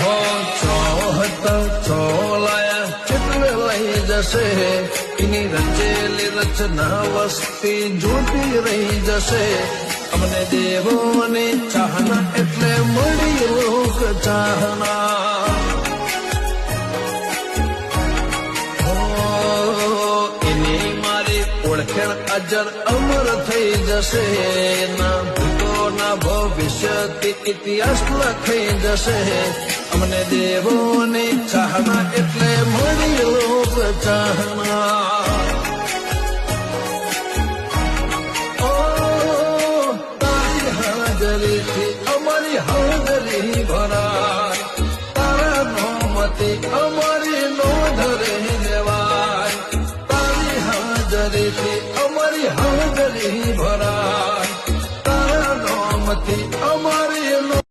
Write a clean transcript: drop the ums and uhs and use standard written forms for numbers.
હો ચોહત ચોલાયા કેટલે લઈ જશે એની રચેલી રચના વસ્તી જોતી રહી જશે અમને દેવોની ચાહના એટલે મળી લોક ચાહના એની મારી ઓળખેણ અજર અમર થઈ જશે ના ભૂતોના ભવિષ્યથી ઇતિહાસ લખાઈ જશે અમને દેવોની ચાહના એટલે મળી લોક ચાહના હાજરીથી અમારી હાજરી ભરા